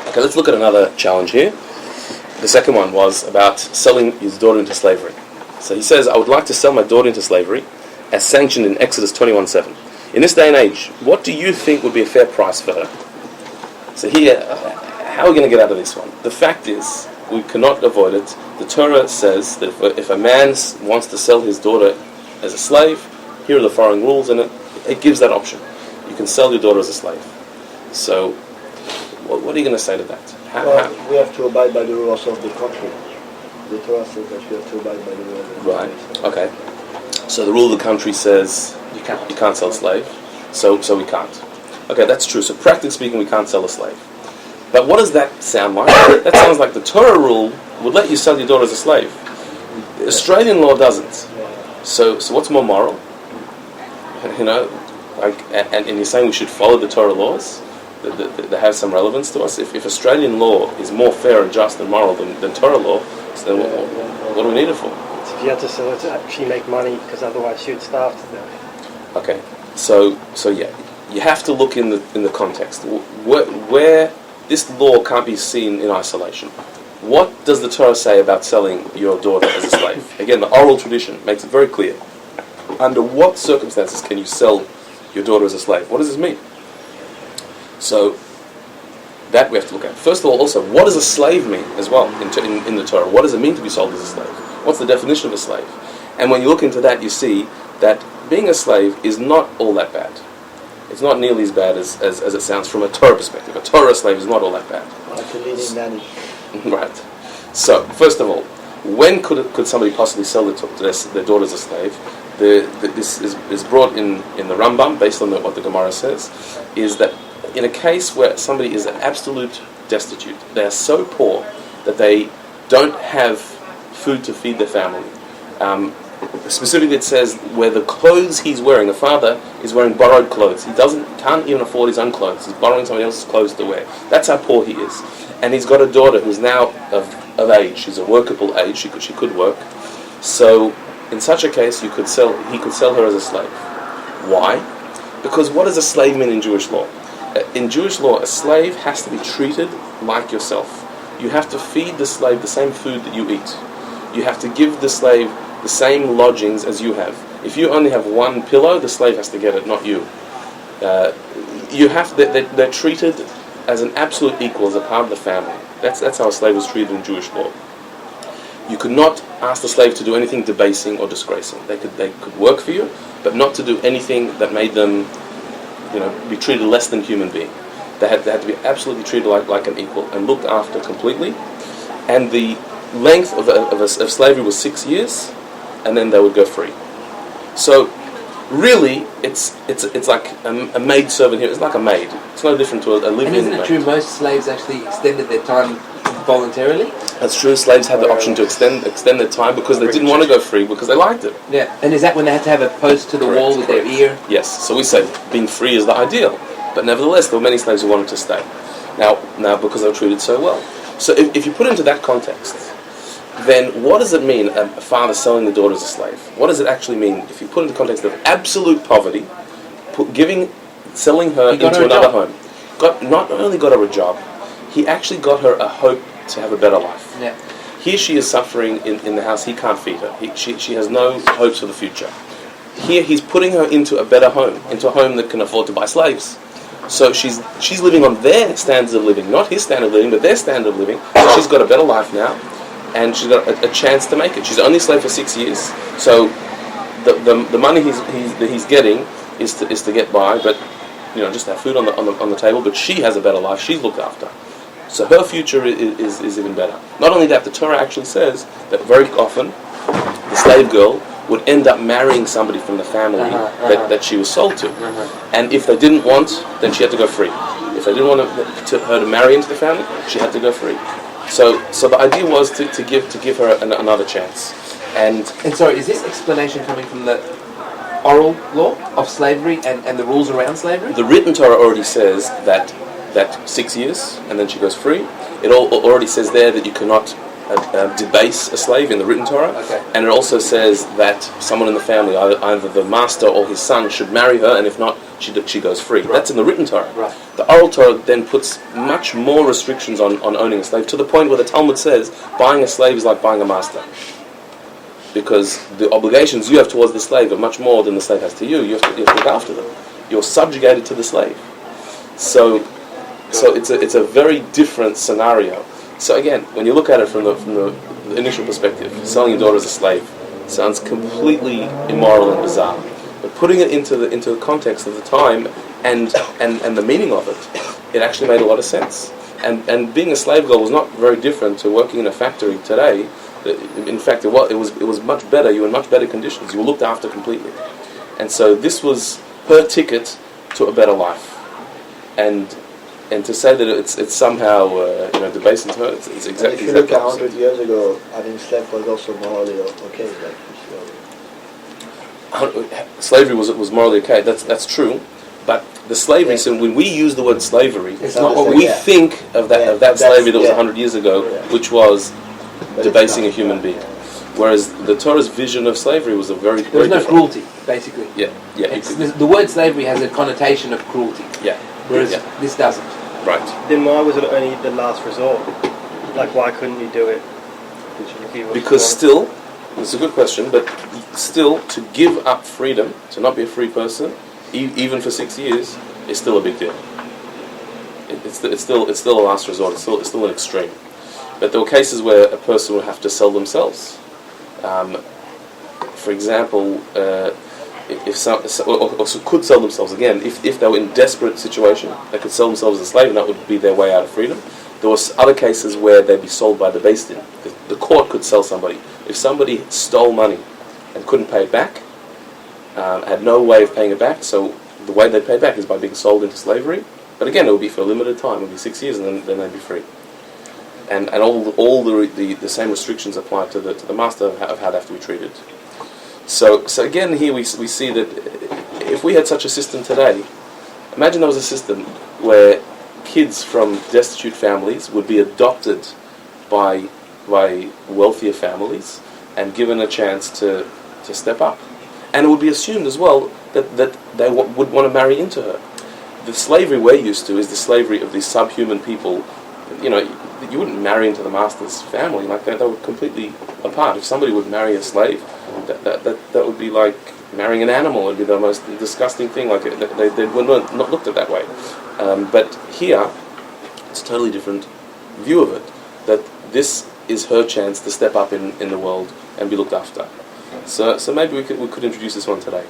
Okay, let's look at another challenge here. The second one was about selling his daughter into slavery. So he says, I would like to sell my daughter into slavery as sanctioned in Exodus 21:7. In this day and age, what do you think would be a fair price for her? So here, how are we going to get out of this one? The fact is, we cannot avoid it. The Torah says that if a man wants to sell his daughter as a slave, here are the following rules, and it gives that option. You can sell your daughter as a slave. So, what are you going to say to that? We have to abide by the rules of the country. The Torah says that we have to abide by the rules of the country. Right, okay. So the rule of the country says you can't sell a slave, so we can't. Okay, that's true. So practically speaking, we can't sell a slave. But what does that sound like? That sounds like the Torah rule would let you sell your daughter as a slave. The Australian law doesn't. So what's more moral? You know, and you're saying we should follow the Torah laws that have some relevance to us. If Australian law is more fair and just and moral than Torah law, so then what do we need it for? If you had to sell it to actually make money, because otherwise you'd starve to death. Okay, so yeah, you have to look in the context where this law can't be seen in isolation. What does the Torah say about selling your daughter as a slave? Again, the oral tradition makes it very clear. Under what circumstances can you sell your daughter as a slave? What does this mean? So that we have to look at. First of all, also, what does a slave mean as well in the Torah? What does it mean to be sold as a slave? What's the definition of a slave? And when you look into that, you see that being a slave is not all that bad. It's not nearly as bad as it sounds from a Torah perspective. A Torah slave is not all that bad. Like a leading nanny. Right. So, first of all, when could somebody possibly sell their daughter as a slave? This is brought in the Rambam, based on what the Gemara says, is that in a case where somebody is absolute destitute, they are so poor that they don't have food to feed their family. Specifically, it says where the clothes he's wearing, the father is wearing borrowed clothes. He can't even afford his own clothes. He's borrowing somebody else's clothes to wear. That's how poor he is. And he's got a daughter who's now of age. She's a workable age. She could work. So, in such a case, he could sell her as a slave. Why? Because what does a slave mean in Jewish law? In Jewish law, a slave has to be treated like yourself. You have to feed the slave the same food that you eat. You have to give the slave the same lodgings as you have. If you only have one pillow, the slave has to get it, not you. They're treated as an absolute equal, as a part of the family. That's how a slave was treated in Jewish law. You could not ask the slave to do anything debasing or disgracing. They could work for you, but not to do anything that made them, be treated less than human being. They had to be absolutely treated like an equal and looked after completely. And the length of slavery was 6 years, and then they would go free. So, really, it's like a maid servant here. It's like a maid. It's no different to a live-in maid. And isn't it true most slaves actually extended their time voluntarily? That's true. Slaves had the option to extend their time because they didn't want to go free because they liked it. Yeah. And is that when they had to have a post to the wall with their ear? Yes. So we say being free is the ideal, but nevertheless, there were many slaves who wanted to stay. Now because they were treated so well. So if you put it into that context, then what does it mean, a father selling the daughter as a slave? What does it actually mean if you put it in the context of absolute poverty, selling her into another home? Not only got her a job, he actually got her a hope to have a better life. Yeah. Here she is suffering in the house. He can't feed her. She has no hopes for the future. Here he's putting her into a better home, into a home that can afford to buy slaves. So she's living on their standards of living, not his standard of living, but their standard of living. So she's got a better life now, and she's got a chance to make it. She's only a slave for 6 years, so the money he's getting is to get by, but just have food on the table. But she has a better life. She's looked after, so her future is even better. Not only that, the Torah actually says that very often the slave girl would end up marrying somebody from the family that she was sold to. And if they didn't want, then she had to go free. If they didn't want her to marry into the family, she had to go free. So the idea was to give her another chance. And sorry, is this explanation coming from the oral law of slavery and the rules around slavery? The written Torah already says that 6 years, and then she goes free. It already says there that you cannot debase a slave in the written Torah, and it also says that someone in the family, either the master or his son, should marry her, and if not, she goes free. Right. That's in the written Torah. Right. The oral Torah then puts much more restrictions on owning a slave, to the point where the Talmud says buying a slave is like buying a master. Because the obligations you have towards the slave are much more than the slave has to you. You have to look after them. You're subjugated to the slave. So it's a very different scenario. So again, when you look at it from the initial perspective, selling your daughter as a slave sounds completely immoral and bizarre. But putting it into the context of the time and the meaning of it actually made a lot of sense. And being a slave girl was not very different to working in a factory today. In fact, it was much better. You were in much better conditions. You were looked after completely. And so this was her ticket to a better life. And to say that it's somehow debasing to her, it's exactly. If you look at 100 years ago, having slave was also morally okay. Slavery was morally okay. That's true. But the slavery, so when we use the word slavery, It's not what we think of that slavery that was 100 years ago, which was debasing a human being. Whereas the Torah's vision of slavery was a very There was no different. cruelty, basically. Yeah. The word slavery has a connotation of cruelty, Yeah. whereas this doesn't. Right. Then why was it only the last resort? Like, why couldn't you do it? Because still, it's a good question, but still, to give up freedom, to not be a free person, even for 6 years, is still a big deal. It's still a last resort. It's still an extreme. But there were cases where a person would have to sell themselves. For example, or could sell themselves again if they were in desperate situation. They could sell themselves as a slave, and that would be their way out of freedom. There was other cases where they'd be sold by the Beis Din. The court could sell somebody. If somebody stole money and couldn't pay it back, had no way of paying it back, so the way they'd pay it back is by being sold into slavery. But again, it would be for a limited time. It would be 6 years, and then they'd be free. And all the same restrictions apply to the master of how they have to be treated. So again, here we see that if we had such a system today, imagine there was a system where kids from destitute families would be adopted by wealthier families and given a chance to step up. And it would be assumed as well that they would want to marry into her. The slavery we're used to is the slavery of these subhuman people. You wouldn't marry into the master's family like that. They were completely apart. If somebody would marry a slave, that would be like marrying an animal. It would be the most disgusting thing. Like they were not looked at that way. But here, it's a totally different view of it. That this is her chance to step up in the world and be looked after. So maybe we could introduce this one today.